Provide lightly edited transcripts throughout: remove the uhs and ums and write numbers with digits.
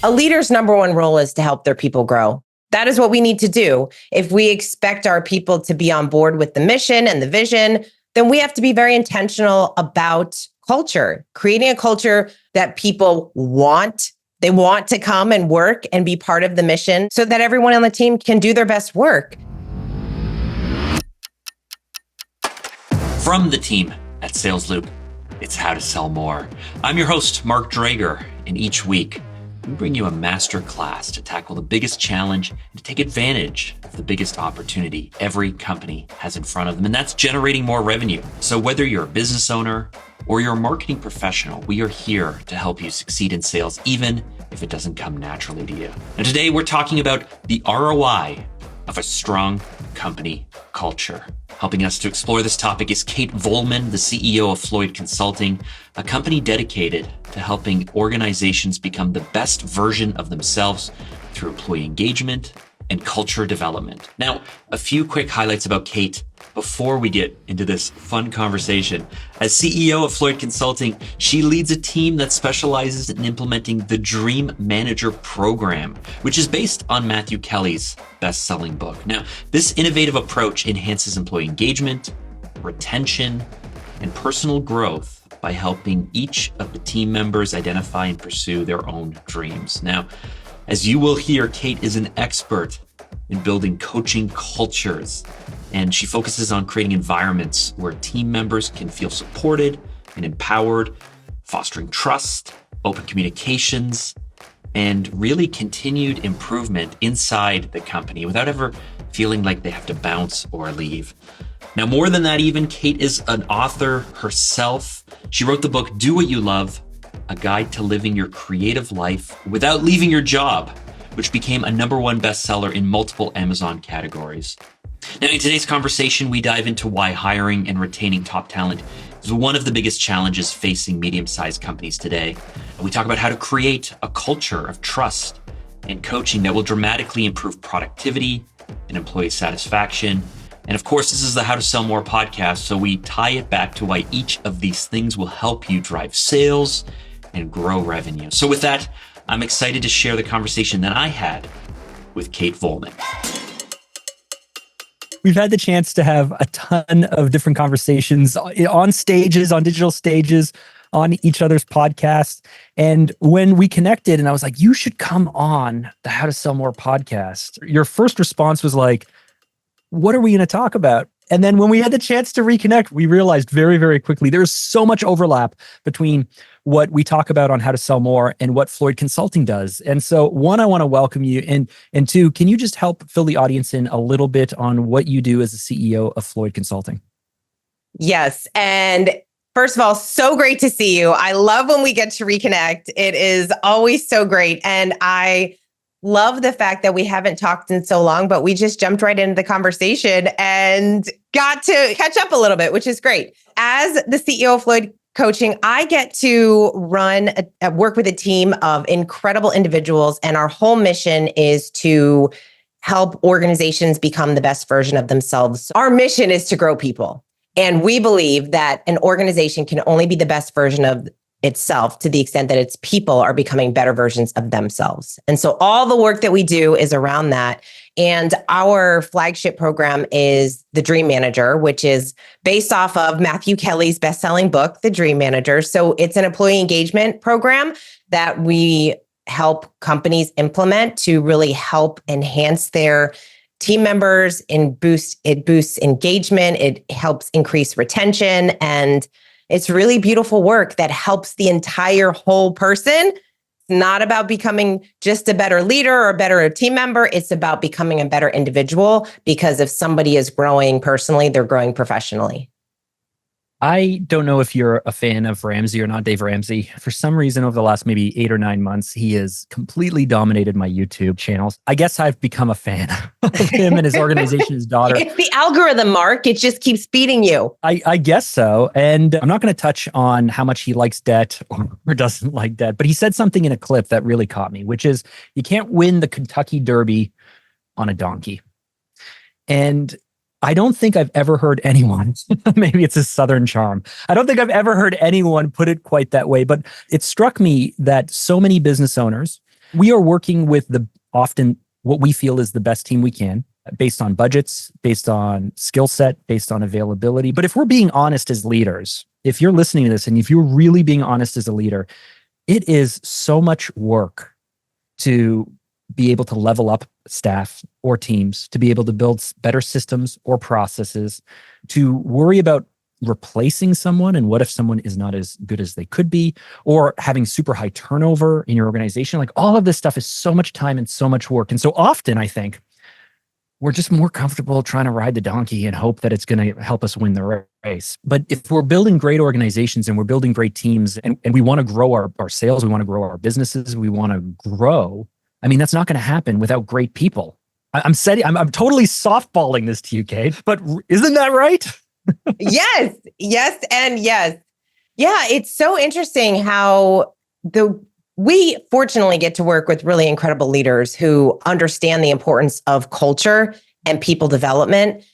A leader's number one role is to help their people grow. That is what we need to do. If we expect our people to be on board with the mission and the vision, then we have to be very intentional about culture, creating a culture that people want. They want to come and work and be part of the mission so that everyone on the team can do their best work. From the team at Sales Loop, it's How to Sell More. I'm your host, Mark Drager, and each week, we bring you a master class to tackle the biggest challenge and to take advantage of the biggest opportunity every company has in front of them, and that's generating more revenue. So whether you're a business owner or you're a marketing professional, we are here to help you succeed in sales, even if it doesn't come naturally to you. And today we're talking about the ROI of a strong company culture. Helping us to explore this topic is Kate Volman, the CEO of Floyd Consulting, a company dedicated to helping organizations become the best version of themselves through employee engagement and culture development. Now, a few quick highlights about Kate before we get into this fun conversation. As CEO of Floyd Consulting, she leads a team that specializes in implementing the Dream Manager program, which is based on Matthew Kelly's best-selling book. Now, this innovative approach enhances employee engagement, retention, and personal growth by helping each of the team members identify and pursue their own dreams. Now, as you will hear, Kate is an expert in building coaching cultures, and she focuses on creating environments where team members can feel supported and empowered, fostering trust, open communications, and really continued improvement inside the company without ever feeling like they have to bounce or leave. Now, more than that even, Kate is an author herself. She wrote the book, Do What You Love, A Guide to Living Your Creative Life Without Leaving Your Job, which became a #1 bestseller in multiple Amazon categories. Now, in today's conversation, we dive into why hiring and retaining top talent is one of the biggest challenges facing medium-sized companies today. And we talk about how to create a culture of trust and coaching that will dramatically improve productivity and employee satisfaction. And of course, this is the How to Sell More podcast, so we tie it back to why each of these things will help you drive sales and grow revenue. So with that, I'm excited to share the conversation that I had with Kate Volman. We've had the chance to have a ton of different conversations on stages, on digital stages, on each other's podcasts. And when we connected and I was like, you should come on the How to Sell More podcast, your first response was like, what are we going to talk about? And then when we had the chance to reconnect, we realized very, very quickly there's so much overlap between what we talk about on How to Sell More and what Floyd Consulting does. And so one, I want to welcome you. And two, can you just help fill the audience in a little bit on what you do as the CEO of Floyd Consulting? Yes. And first of all, so great to see you. I love when we get to reconnect. It is always so great. And I love the fact that we haven't talked in so long, but we just jumped right into the conversation and got to catch up a little bit, which is great. As the CEO of Floyd Coaching, I get to work with a team of incredible individuals, and our whole mission is to help organizations become the best version of themselves. Our mission is to grow people, and we believe that an organization can only be the best version of itself to the extent that its people are becoming better versions of themselves. And so all the work that we do is around that. And our flagship program is the Dream Manager, which is based off of Matthew Kelly's best-selling book, The Dream Manager. So it's an employee engagement program that we help companies implement to really help enhance their team members and it boosts engagement. It helps increase retention, and it's really beautiful work that helps the entire whole person. It's not about becoming just a better leader or a better team member. It's about becoming a better individual, because if somebody is growing personally, they're growing professionally. I don't know if you're a fan of Ramsey or not, Dave Ramsey. For some reason, over the last maybe 8 or 9 months, he has completely dominated my YouTube channels. I guess I've become a fan of him and his organization, his daughter. It's the algorithm, Mark. It just keeps feeding you. I guess so. And I'm not going to touch on how much he likes debt or doesn't like debt, but he said something in a clip that really caught me, which is you can't win the Kentucky Derby on a donkey. And I don't think I've ever heard anyone, maybe it's a Southern charm. I don't think I've ever heard anyone put it quite that way, but it struck me that so many business owners We are working with often what we feel is the best team we can, based on budgets, based on skill set, based on availability. But if we're being honest as leaders, if you're listening to this and if you're really being honest as a leader, it is so much work to be able to level up staff or teams, to be able to build better systems or processes, to worry about replacing someone and what if someone is not as good as they could be, or having super high turnover in your organization. Like, all of this stuff is so much time and so much work. And so often I think we're just more comfortable trying to ride the donkey and hope that it's going to help us win the race. But if we're building great organizations and we're building great teams and we want to grow our sales, we want to grow our businesses, we want to grow, I mean, that's not going to happen without great people. I'm totally softballing this to you, Kate, but isn't that right? Yes, and yes. Yeah, it's so interesting how we fortunately get to work with really incredible leaders who understand the importance of culture and people development.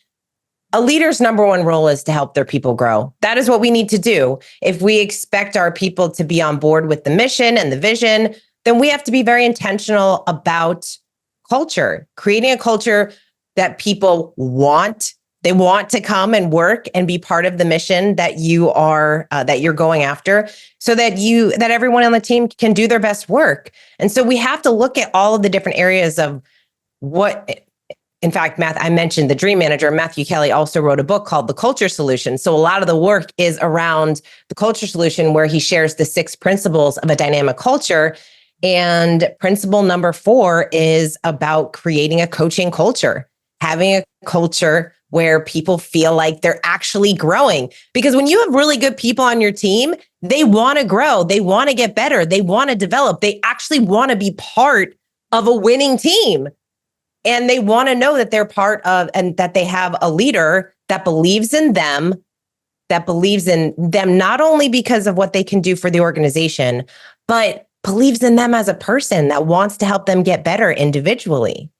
A leader's number one role is to help their people grow. That is what we need to do. If we expect our people to be on board with the mission and the vision, then we have to be very intentional about culture, creating a culture that people want. They want to come and work and be part of the mission that you're going after, so that everyone on the team can do their best work. And so we have to look at all of the different areas of what. In fact, I mentioned the Dream Manager. Matthew Kelly also wrote a book called The Culture Solution. So a lot of the work is around the culture solution, where he shares the 6 principles of a dynamic culture. And principle number 4 is about creating a coaching culture, having a culture where people feel like they're actually growing. Because when you have really good people on your team, they want to grow, they want to get better, they want to develop, they actually want to be part of a winning team. And they want to know that they're part of, and that they have a leader that believes in them not only because of what they can do for the organization, but believes in them as a person, that wants to help them get better individually.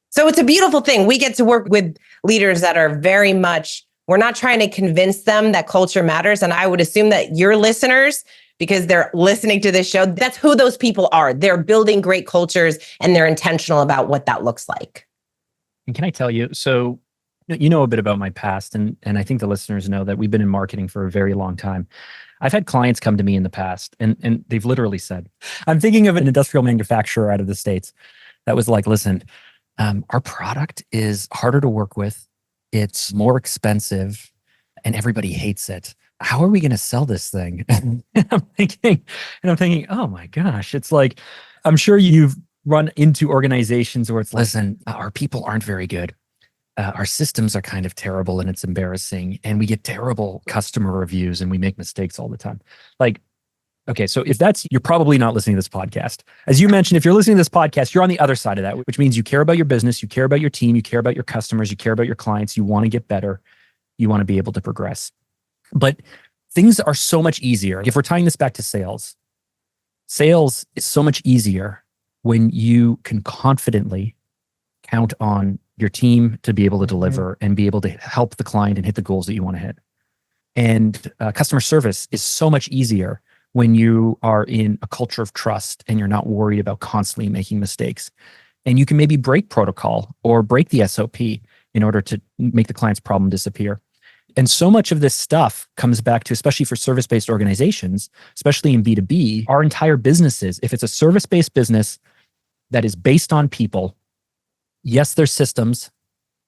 So it's a beautiful thing. We get to work with leaders that are very much, we're not trying to convince them that culture matters. And I would assume that your listeners, because they're listening to this show, that's who those people are. They're building great cultures and they're intentional about what that looks like. And can I tell you, so you know a bit about my past, and I think the listeners know that we've been in marketing for a very long time. I've had clients come to me in the past and they've literally said, I'm thinking of an industrial manufacturer out of the States that was like, listen, our product is harder to work with. It's more expensive and everybody hates it. How are we going to sell this thing? And I'm thinking, oh my gosh, it's like, I'm sure you've run into organizations where it's, listen, our people aren't very good. Our systems are kind of terrible and it's embarrassing. And we get terrible customer reviews and we make mistakes all the time. Like, okay, so if you're probably not listening to this podcast. As you mentioned, if you're listening to this podcast, you're on the other side of that, which means you care about your business, you care about your team, you care about your customers, you care about your clients, you want to get better, you want to be able to progress. But things are so much easier. If we're tying this back to sales, sales is so much easier when you can confidently count on your team to be able to deliver and be able to help the client and hit the goals that you want to hit. And customer service is so much easier when you are in a culture of trust and you're not worried about constantly making mistakes. And you can maybe break protocol or break the SOP in order to make the client's problem disappear. And so much of this stuff comes back to, especially for service-based organizations, especially in B2B, our entire businesses, if it's a service-based business that is based on people, yes, there's systems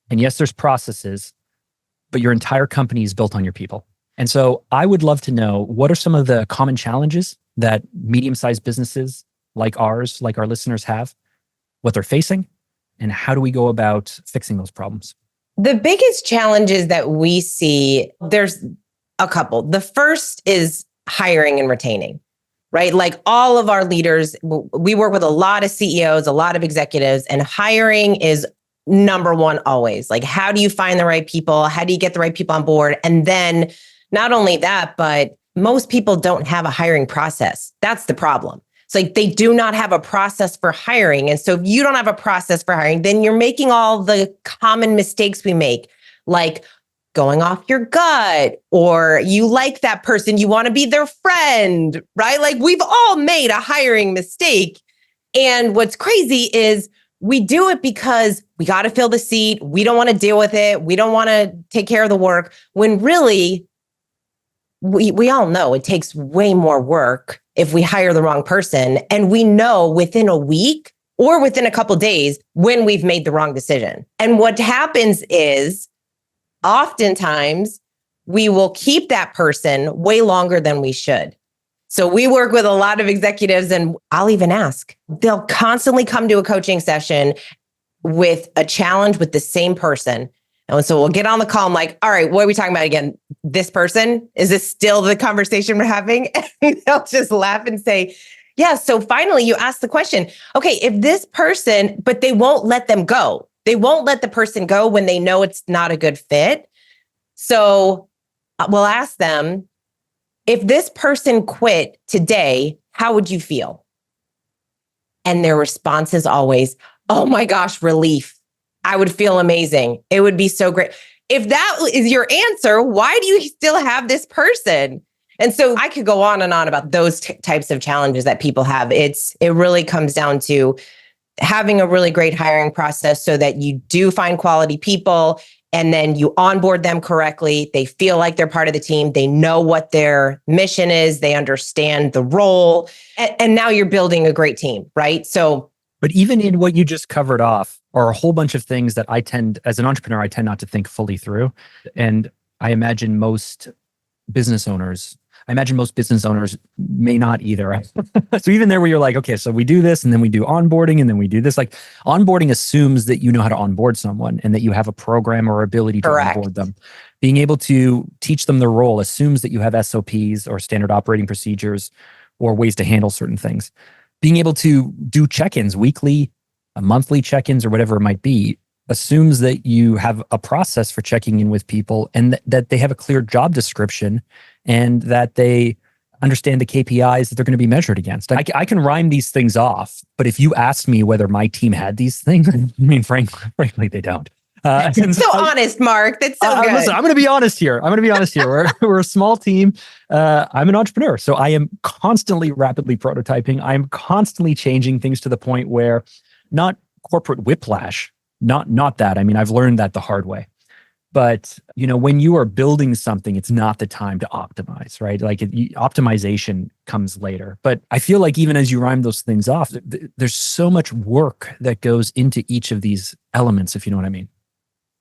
and yes, there's processes, but your entire company is built on your people. And so I would love to know, what are some of the common challenges that medium-sized businesses like ours, like our listeners have, what they're facing, and how do we go about fixing those problems? The biggest challenges that we see, there's a couple. The first is hiring and retaining, right? Like all of our leaders, we work with a lot of CEOs, a lot of executives, and hiring is number one always. Like, how do you find the right people? How do you get the right people on board? And then not only that, but most people don't have a hiring process. That's the problem. It's like they do not have a process for hiring. And so if you don't have a process for hiring, then you're making all the common mistakes we make, like going off your gut, or you like that person, you want to be their friend, right? Like we've all made a hiring mistake. And what's crazy is we do it because we got to fill the seat. We don't want to deal with it. We don't want to take care of the work, when really we all know it takes way more work if we hire the wrong person. And we know within a week or within a couple of days when we've made the wrong decision. And what happens is oftentimes we will keep that person way longer than we should. So we work with a lot of executives, and I'll even ask, they'll constantly come to a coaching session with a challenge with the same person. And so we'll get on the call. I'm like, all right, what are we talking about again? This person? Is this still the conversation we're having? And they'll just laugh and say, yeah. So finally you ask the question, okay, if this person, but they won't let them go. They won't let the person go when they know it's not a good fit. So we'll ask them, if this person quit today, how would you feel? And their response is always, oh my gosh, relief. I would feel amazing. It would be so great. If that is your answer, why do you still have this person? And so I could go on and on about those types of challenges that people have. It really comes down to having a really great hiring process so that you do find quality people, and then you onboard them correctly. They feel like they're part of the team. They know what their mission is. They understand the role. And now you're building a great team, right? So, but even in what you just covered off are a whole bunch of things that as an entrepreneur, I tend not to think fully through. And I imagine most business owners may not either. So even there where you're like, okay, so we do this and then we do onboarding and then we do this, like onboarding assumes that you know how to onboard someone and that you have a program or ability to onboard them. Being able to teach them the role assumes that you have SOPs or standard operating procedures or ways to handle certain things. Being able to do check-ins, weekly, monthly check-ins, or whatever it might be, assumes that you have a process for checking in with people and that they have a clear job description and that they understand the KPIs that they're going to be measured against. I can rhyme these things off, but if you asked me whether my team had these things, I mean, frankly, they don't. Honest, Mark. That's so good. Listen, I'm going to be honest here. We're a small team. I'm an entrepreneur, so I am constantly rapidly prototyping. I'm constantly changing things to the point where not corporate whiplash, not that. I mean, I've learned that the hard way. But, when you are building something, it's not the time to optimize, right? Like optimization comes later. But I feel like even as you rhyme those things off, there's so much work that goes into each of these elements, if you know what I mean.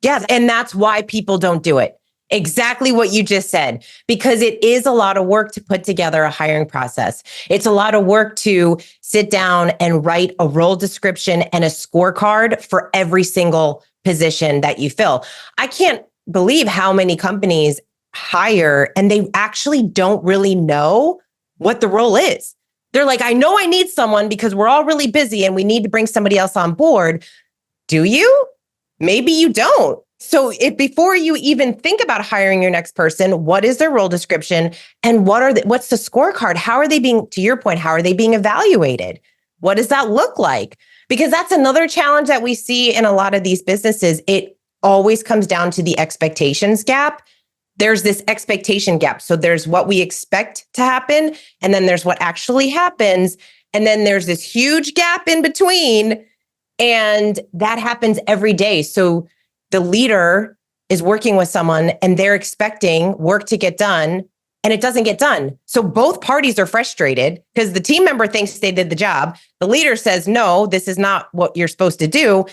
Yes. And that's why people don't do it. Exactly what you just said, because it is a lot of work to put together a hiring process. It's a lot of work to sit down and write a role description and a scorecard for every single position that you fill. I can't believe how many companies hire and they actually don't really know what the role is. They're like, I know I need someone because we're all really busy and we need to bring somebody else on board. Do you? Maybe you don't. So before you even think about hiring your next person, what is their role description and what's the scorecard? How are they being, to your point, how are they being evaluated? What does that look like? Because that's another challenge that we see in a lot of these businesses. It always comes down to the expectations gap. There's this expectation gap. So there's what we expect to happen, and then there's what actually happens. And then there's this huge gap in between, and that happens every day. So the leader is working with someone and they're expecting work to get done and it doesn't get done. So both parties are frustrated because the team member thinks they did the job. The leader says, no, this is not what you're supposed to do.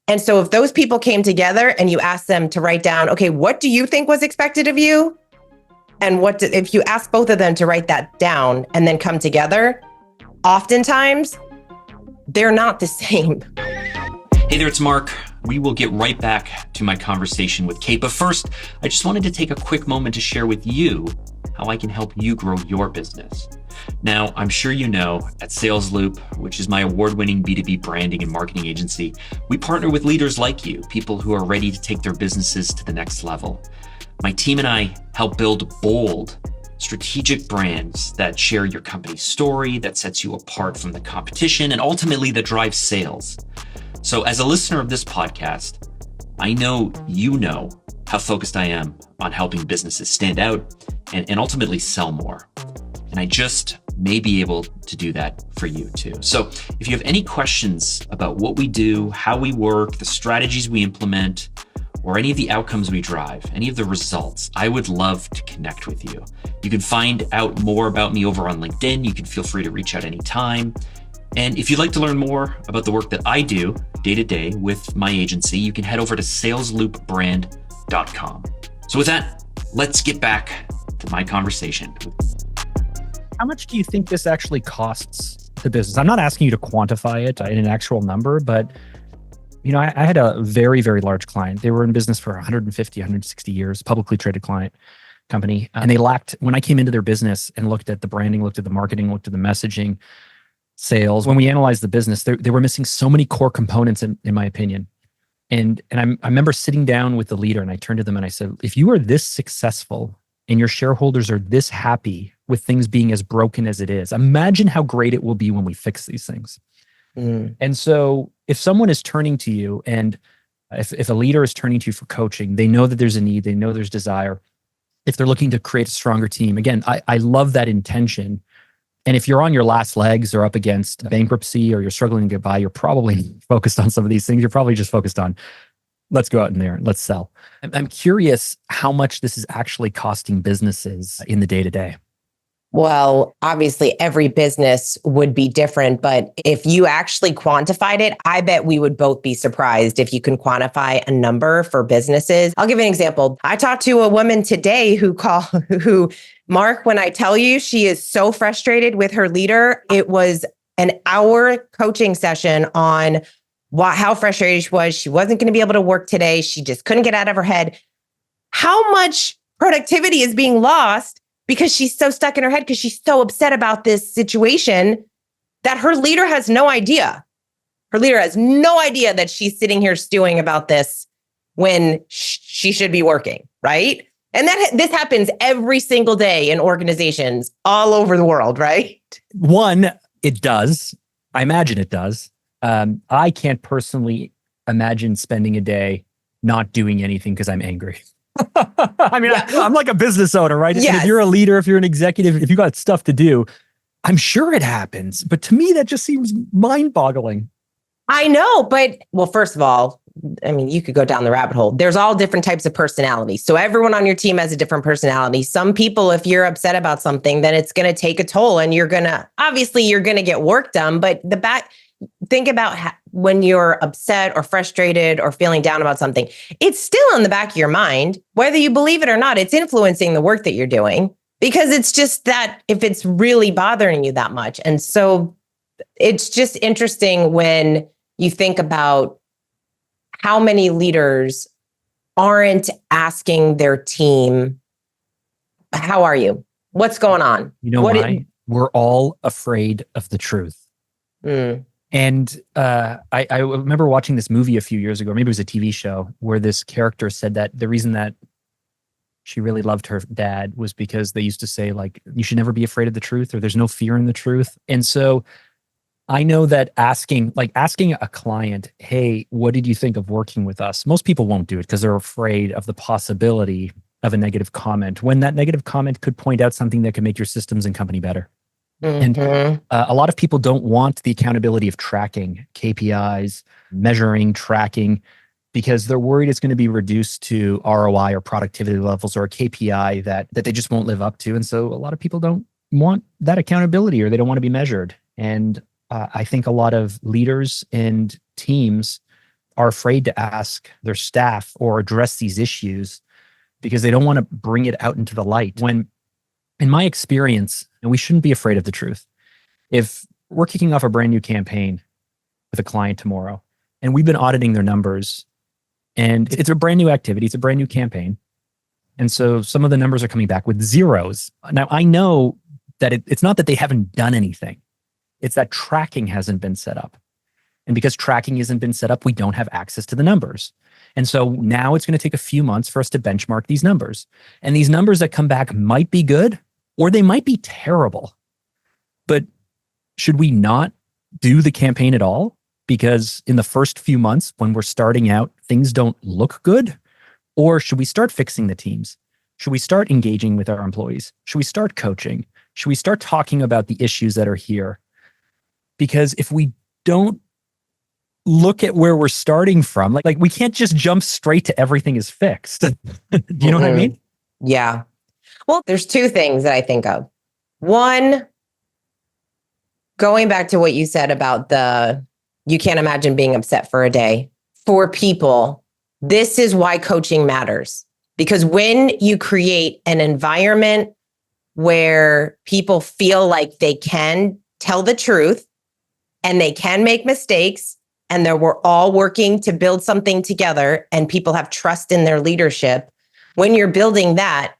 And so if those people came together and you asked them to write down, okay, what do you think was expected of you? And if you ask both of them to write that down and then come together, oftentimes they're not the same. Hey there, it's Mark. We will get right back to my conversation with Kate. But first, I just wanted to take a quick moment to share with you how I can help you grow your business. Now, I'm sure you know, at Sales Loop, which is my award-winning B2B branding and marketing agency, we partner with leaders like you, people who are ready to take their businesses to the next level. My team and I help build bold, strategic brands that share your company's story, that sets you apart from the competition, and ultimately that drives sales. So as a listener of this podcast, I know you know how focused I am on helping businesses stand out and ultimately sell more. And And I just may be able to do that for you too. So if you have any questions about what we do, how we work, the strategies we implement, or any of the outcomes we drive, any of the results, I would love to connect with you. You can find out more about me over on LinkedIn. You can feel free to reach out anytime. And if you'd like to learn more about the work that I do day to day with my agency, you can head over to salesloopbrand.com. So with that, let's get back to my conversation. How much do you think this actually costs the business? I'm not asking you to quantify it in an actual number, but I had a very, very large client. They were in business for 150, 160 years, publicly traded client company. And they lacked, when I came into their business and looked at the branding, looked at the marketing, looked at the messaging, sales, when we analyzed the business, they were missing so many core components in my opinion. And I remember sitting down with the leader and I turned to them and I said, if you are this successful and your shareholders are this happy with things being as broken as it is, imagine how great it will be when we fix these things. And so if someone is turning to you and if a leader is turning to you for coaching, they know that there's a need, they know there's desire. If they're looking to create a stronger team, again, I love that intention. And if you're on your last legs or up against bankruptcy or you're struggling to get by, you're probably focused on some of these things. You're probably just focused on, let's go out in there and let's sell. I'm curious how much this is actually costing businesses in the day-to-day. Well, obviously every business would be different, but if you actually quantified it, I bet we would both be surprised if you can quantify a number for businesses. I'll give you an example. I talked to a woman today who Mark, when I tell you she is so frustrated with her leader, it was an hour coaching session on how frustrated she was. She wasn't going to be able to work today. She just couldn't get out of her head. How much productivity is being lost because she's so stuck in her head because she's so upset about this situation that her leader has no idea. Her leader has no idea that she's sitting here stewing about this when she should be working, right? And this happens every single day in organizations all over the world, right? One, it does. I imagine it does. I can't personally imagine spending a day not doing anything because I'm angry. I mean, yeah. I'm like a business owner, right? Yes. And if you're a leader, if you're an executive, if you got stuff to do, I'm sure it happens. But to me, that just seems mind-boggling. I know, but first of all, I mean, you could go down the rabbit hole. There's all different types of personalities. So everyone on your team has a different personality. Some people, if you're upset about something, then it's going to take a toll and you're going to get work done. But think about when you're upset or frustrated or feeling down about something, it's still in the back of your mind, whether you believe it or not, it's influencing the work that you're doing because it's just that if it's really bothering you that much. And so it's just interesting when you think about how many leaders aren't asking their team, how are you? What's going on? You know why? We're all afraid of the truth. And I remember watching this movie a few years ago, maybe it was a TV show, where this character said that the reason that she really loved her dad was because they used to say, like, you should never be afraid of the truth, or there's no fear in the truth. And so I know that asking a client, hey, what did you think of working with us? Most people won't do it because they're afraid of the possibility of a negative comment, when that negative comment could point out something that could make your systems and company better. And a lot of people don't want the accountability of tracking KPIs, measuring, tracking, because they're worried it's going to be reduced to ROI or productivity levels or a KPI that they just won't live up to. And so a lot of people don't want that accountability, or they don't want to be measured. And I think a lot of leaders and teams are afraid to ask their staff or address these issues because they don't want to bring it out into the light. When, in my experience, and we shouldn't be afraid of the truth. If we're kicking off a brand new campaign with a client tomorrow, and we've been auditing their numbers, and it's a brand new activity, it's a brand new campaign. And so some of the numbers are coming back with zeros. Now, I know that it's not that they haven't done anything. It's that tracking hasn't been set up. And because tracking hasn't been set up, we don't have access to the numbers. And so now it's going to take a few months for us to benchmark these numbers. And these numbers that come back might be good, or they might be terrible. But should we not do the campaign at all? Because in the first few months, when we're starting out, things don't look good? Or should we start fixing the teams? Should we start engaging with our employees? Should we start coaching? should we start talking about the issues that are here? Because if we don't look at where we're starting from, like we can't just jump straight to everything is fixed. Do you know what I mean? Yeah. Well, there's two things that I think of. One, going back to what you said about you can't imagine being upset for a day. For people, this is why coaching matters. Because when you create an environment where people feel like they can tell the truth and they can make mistakes and that we're all working to build something together and people have trust in their leadership, when you're building that,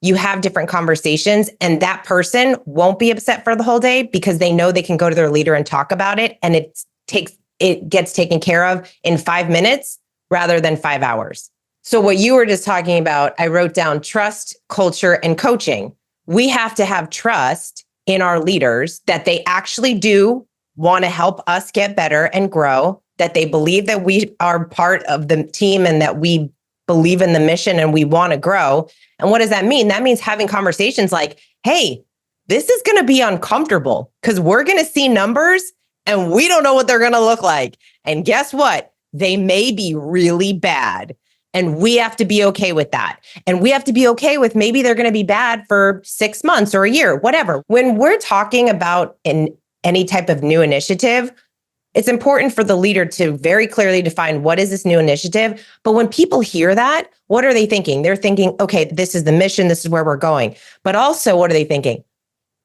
you have different conversations and that person won't be upset for the whole day because they know they can go to their leader and talk about it and it gets taken care of in 5 minutes rather than 5 hours. So what you were just talking about, I wrote down trust, culture, and coaching. We have to have trust in our leaders that they actually do want to help us get better and grow, that they believe that we are part of the team and that we believe in the mission and we want to grow. And what does that mean? That means having conversations like, hey, this is going to be uncomfortable because we're going to see numbers and we don't know what they're going to look like. And guess what? They may be really bad. And we have to be okay with that. And we have to be okay with maybe they're going to be bad for 6 months or a year, whatever. When we're talking about any type of new initiative, it's important for the leader to very clearly define what is this new initiative. But when people hear that, what are they thinking? They're thinking, okay, this is the mission. This is where we're going. But also, what are they thinking?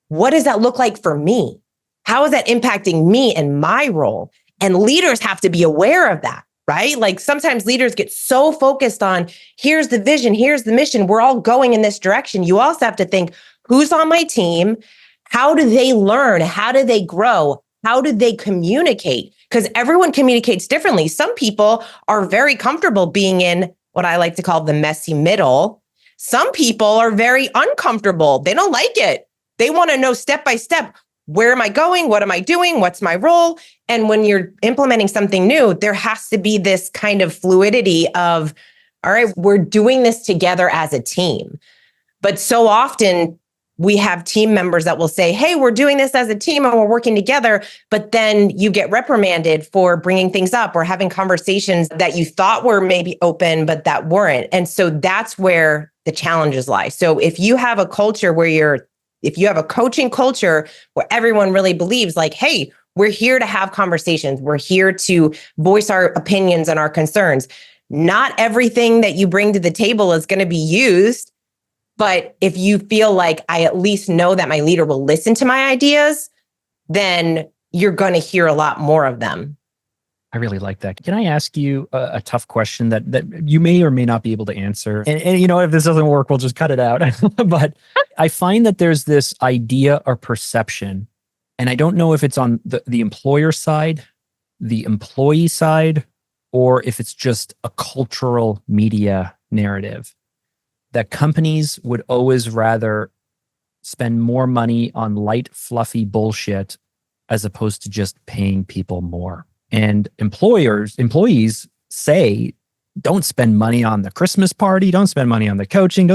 What does that look like for me? How is that impacting me and my role? And leaders have to be aware of that, right? Like sometimes leaders get so focused on, here's the vision, here's the mission. We're all going in this direction. You also have to think, who's on my team? How do they learn? How do they grow? How do they communicate? Because everyone communicates differently. Some people are very comfortable being in what I like to call the messy middle. Some people are very uncomfortable. They don't like it. They want to know step by step, where am I going? What am I doing? What's my role? And when you're implementing something new, there has to be this kind of fluidity of, all right, we're doing this together as a team. But so often we have team members that will say, hey, we're doing this as a team and we're working together. But then you get reprimanded for bringing things up or having conversations that you thought were maybe open, but that weren't. And so that's where the challenges lie. So if you have a culture if you have a coaching culture where everyone really believes like, hey, we're here to have conversations. We're here to voice our opinions and our concerns. Not everything that you bring to the table is going to be used. But if you feel like I at least know that my leader will listen to my ideas, then you're going to hear a lot more of them. I really like that. Can I ask you a tough question that you may or may not be able to answer? And you know, if this doesn't work, we'll just cut it out. But I find that there's this idea or perception, and I don't know if it's on the employer side, the employee side, or if it's just a cultural media narrative, that companies would always rather spend more money on light, fluffy bullshit as opposed to just paying people more. And employees say, don't spend money on the Christmas party, don't spend money on the coaching,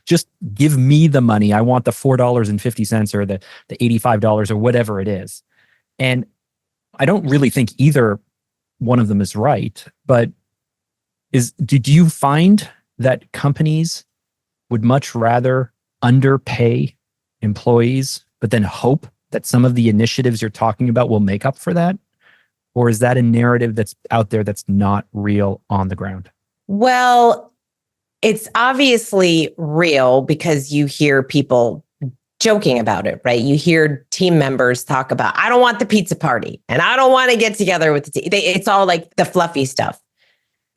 just give me the money. I want the $4.50 or the $85 or whatever it is. And I don't really think either one of them is right, but do you find that companies would much rather underpay employees, but then hope that some of the initiatives you're talking about will make up for that? Or is that a narrative that's out there that's not real on the ground? Well, it's obviously real because you hear people joking about it, right? You hear team members talk about, I don't want the pizza party and I don't want to get together with the team. It's all like the fluffy stuff.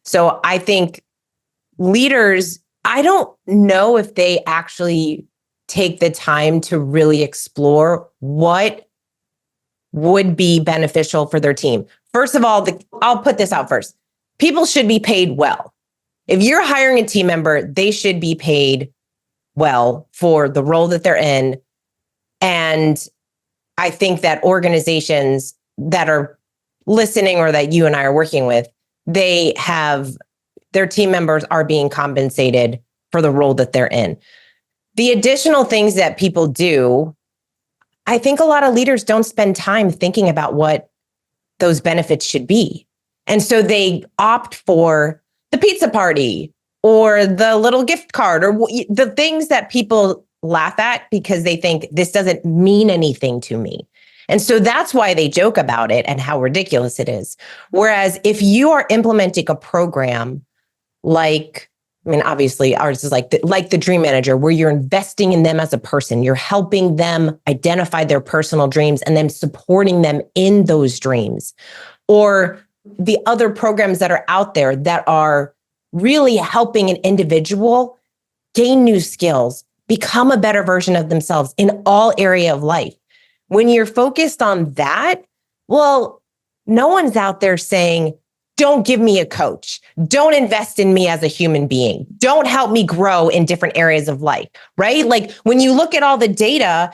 So I think leaders, I don't know if they actually take the time to really explore what would be beneficial for their team. First of all, I'll put this out first. People should be paid well. If you're hiring a team member, they should be paid well for the role that they're in. And I think that organizations that are listening or that you and I are working with, their team members are being compensated for the role that they're in. The additional things that people do I think a lot of leaders don't spend time thinking about what those benefits should be. And so they opt for the pizza party or the little gift card or the things that people laugh at because they think this doesn't mean anything to me. And so that's why they joke about it and how ridiculous it is. Whereas if you are implementing a program like, I mean, obviously ours is like the Dream Manager, where you're investing in them as a person, you're helping them identify their personal dreams and then supporting them in those dreams. Or the other programs that are out there that are really helping an individual gain new skills, become a better version of themselves in all area of life. When you're focused on that, well, no one's out there saying, don't give me a coach. Don't invest in me as a human being. Don't help me grow in different areas of life, right? Like when you look at all the data,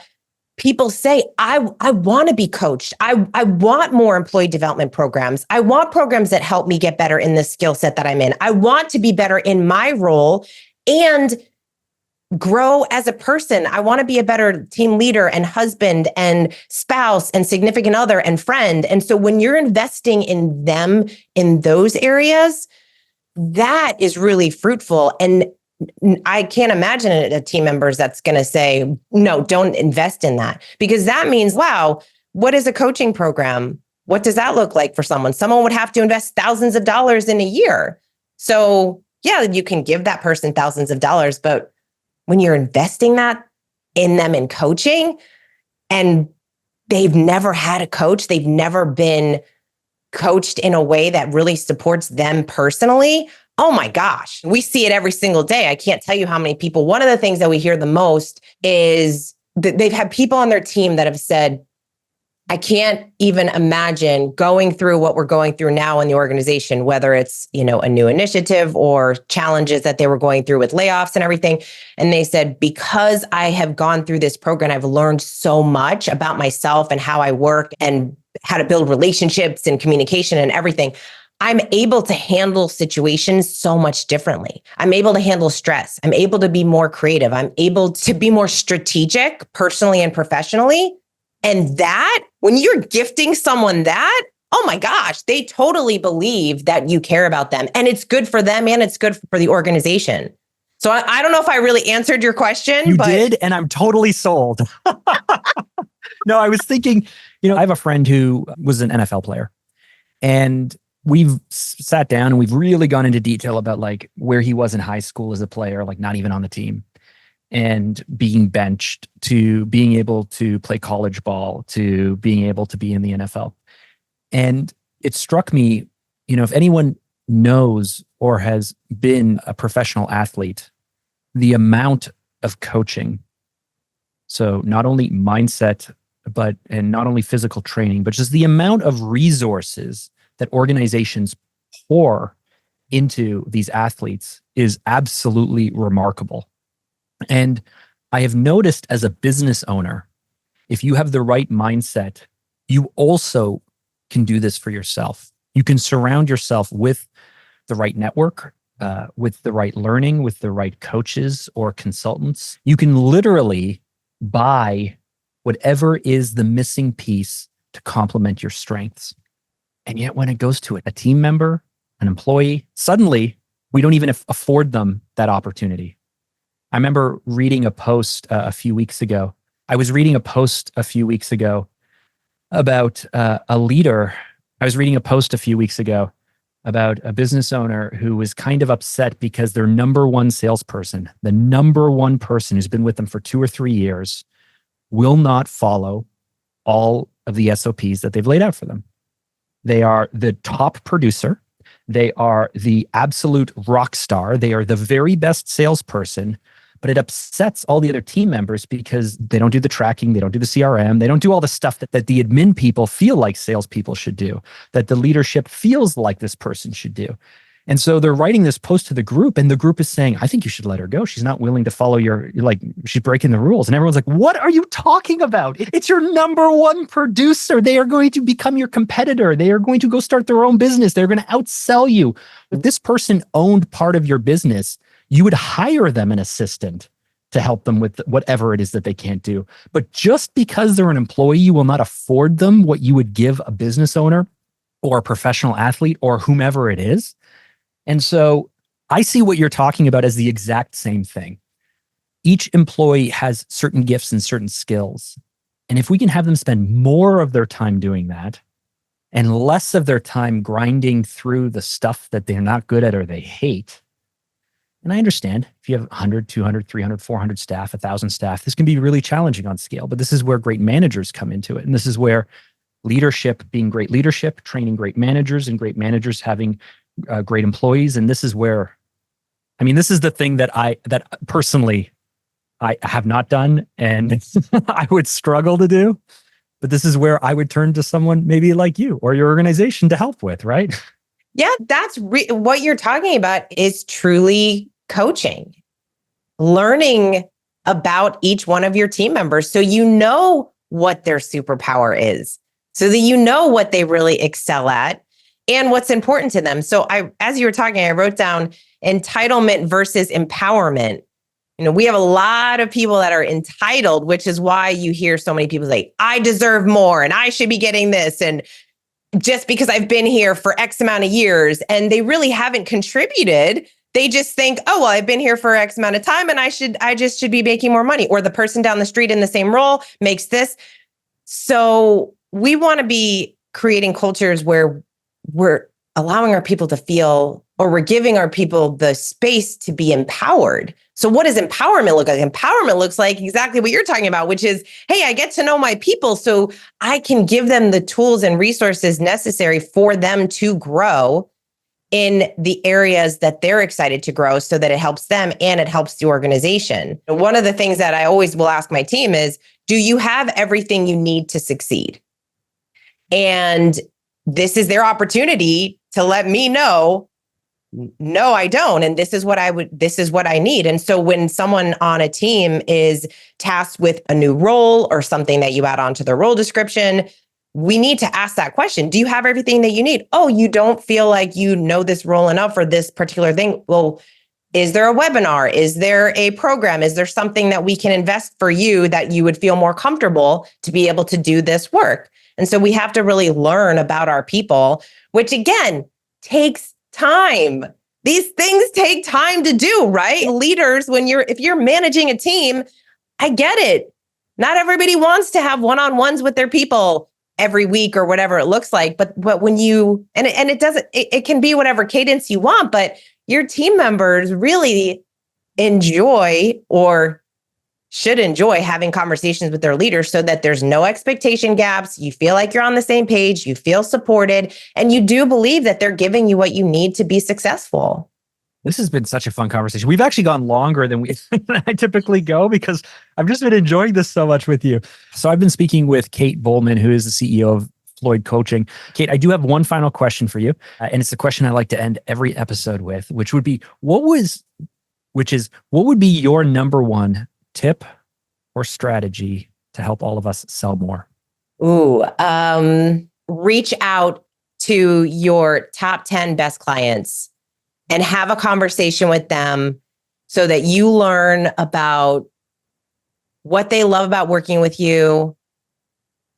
people say, I want to be coached. I want more employee development programs. I want programs that help me get better in the skill set that I'm in. I want to be better in my role and grow as a person. I want to be a better team leader and husband and spouse and significant other and friend. And so when you're investing in them in those areas, that is really fruitful. And I can't imagine a team member that's going to say, no, don't invest in that, because that means, wow, what is a coaching program? What does that look like for someone? Someone would have to invest thousands of dollars in a year. So yeah, you can give that person thousands of dollars, but when you're investing that in them in coaching and they've never had a coach, they've never been coached in a way that really supports them personally, oh my gosh, we see it every single day. I can't tell you how many people. One of the things that we hear the most is that they've had people on their team that have said, I can't even imagine going through what we're going through now in the organization, whether it's, a new initiative or challenges that they were going through with layoffs and everything. And they said, because I have gone through this program, I've learned so much about myself and how I work and how to build relationships and communication and everything. I'm able to handle situations so much differently. I'm able to handle stress. I'm able to be more creative. I'm able to be more strategic personally and professionally. And that, when you're gifting someone that, oh my gosh, they totally believe that you care about them. And it's good for them and it's good for the organization. So I don't know if I really answered your question. You did, and I'm totally sold. No, I was thinking, I have a friend who was an NFL player. And we've sat down and we've really gone into detail about like where he was in high school as a player, like not even on the team, and being benched to being able to play college ball to being able to be in the NFL. And it struck me, if anyone knows or has been a professional athlete, the amount of coaching. So not only mindset, and not only physical training, but just the amount of resources that organizations pour into these athletes is absolutely remarkable. And I have noticed as a business owner, if you have the right mindset, you also can do this for yourself. You can surround yourself with the right network, with the right learning, with the right coaches or consultants. You can literally buy whatever is the missing piece to complement your strengths. And yet when it goes to a team member, an employee, suddenly we don't even afford them that opportunity. I remember reading a post a few weeks ago. I was reading a post a few weeks ago about a leader. I was reading a post a few weeks ago about a business owner who was kind of upset because their number one salesperson, the number one person who's been with them for 2 or 3 years, will not follow all of the SOPs that they've laid out for them. They are the top producer. They are the absolute rock star. They are the very best salesperson, but it upsets all the other team members because they don't do the tracking. They don't do the CRM. They don't do all the stuff that the admin people feel like salespeople should do, that the leadership feels like this person should do. And so they're writing this post to the group, and the group is saying, I think you should let her go. She's not willing to follow she's breaking the rules. And everyone's like, what are you talking about? It's your number one producer. They are going to become your competitor. They are going to go start their own business. They're going to outsell you. If this person owned part of your business, you would hire them an assistant to help them with whatever it is that they can't do. But just because they're an employee, you will not afford them what you would give a business owner or a professional athlete or whomever it is. And so I see what you're talking about as the exact same thing. Each employee has certain gifts and certain skills. And if we can have them spend more of their time doing that and less of their time grinding through the stuff that they're not good at or they hate. And I understand if you have 100, 200, 300, 400 staff, 1,000 staff, this can be really challenging on scale. But this is where great managers come into it. And this is where leadership being great leadership, training great managers, and great managers having great employees. And this is where, I mean, this is the thing that personally I have not done and I would struggle to do. But this is where I would turn to someone maybe like you or your organization to help with, right? Yeah, that's what you're talking about is truly coaching, learning about each one of your team members so you know what their superpower is, so that you know what they really excel at and what's important to them. So as you were talking, I wrote down entitlement versus empowerment. You know, we have a lot of people that are entitled, which is why you hear so many people say, I deserve more and I should be getting this. And just because I've been here for X amount of years, and they really haven't contributed. They just think, oh, well, I've been here for X amount of time and I just should be making more money. Or the person down the street in the same role makes this. So we want to be creating cultures where we're allowing our people to feel, or we're giving our people the space to be empowered. So what does empowerment look like? Empowerment looks like exactly what you're talking about, which is, hey, I get to know my people so I can give them the tools and resources necessary for them to grow in the areas that they're excited to grow so that it helps them and it helps the organization. One of the things that I always will ask my team is, do you have everything you need to succeed? And this is their opportunity to let me know, no, I don't. And this is what I need. And so when someone on a team is tasked with a new role or something that you add onto their role description, we need to ask that question. Do you have everything that you need? Oh, you don't feel like you know this role enough for this particular thing. Well, is there a webinar? Is there a program? Is there something that we can invest for you that you would feel more comfortable to be able to do this work? And so we have to really learn about our people, which again, takes time. These things take time to do, right? Leaders, if you're managing a team, I get it. Not everybody wants to have one-on-ones with their people every week or whatever it looks like. But when you, and it can be whatever cadence you want, but your team members really enjoy or should enjoy having conversations with their leaders so that there's no expectation gaps. You feel like you're on the same page, you feel supported, and you do believe that they're giving you what you need to be successful. This has been such a fun conversation. We've actually gone longer than I typically go because I've just been enjoying this so much with you. So I've been speaking with Kate Volman, who is the CEO of Floyd Coaching. Kate, I do have one final question for you. And it's the question I like to end every episode with, which would be, what would be your number one tip or strategy to help all of us sell more? Reach out to your top 10 best clients and have a conversation with them so that you learn about what they love about working with you,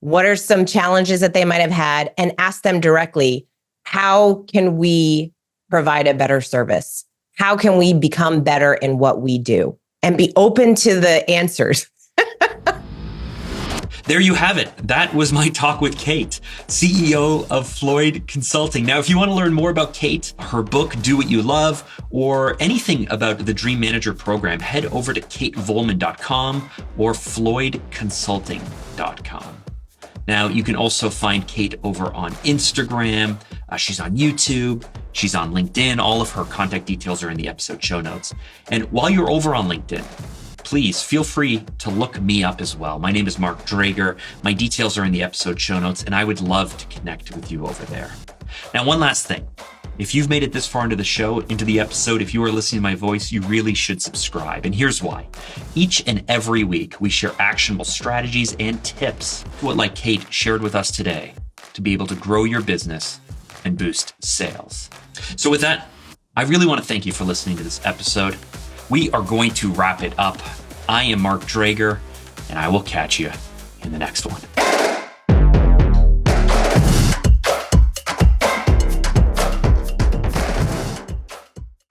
what are some challenges that they might have had, and ask them directly, how can we provide a better service? How can we become better in what we do? And be open to the answers. There you have it. That was my talk with Kate, CEO of Floyd Consulting. Now, if you want to learn more about Kate, her book, Do What You Love, or anything about the Dream Manager program, head over to katevolman.com or floydconsulting.com. Now, you can also find Kate over on Instagram. She's on YouTube. She's on LinkedIn. All of her contact details are in the episode show notes. And while you're over on LinkedIn, please feel free to look me up as well. My name is Mark Drager. My details are in the episode show notes, and I would love to connect with you over there. Now, one last thing. If you've made it this far into the show, into the episode, if you are listening to my voice, you really should subscribe. And here's why. Each and every week, we share actionable strategies and tips, what like Kate shared with us today, to be able to grow your business and boost sales. So with that, I really want to thank you for listening to this episode. We are going to wrap it up I am Mark Drager, and I will catch you in the next one.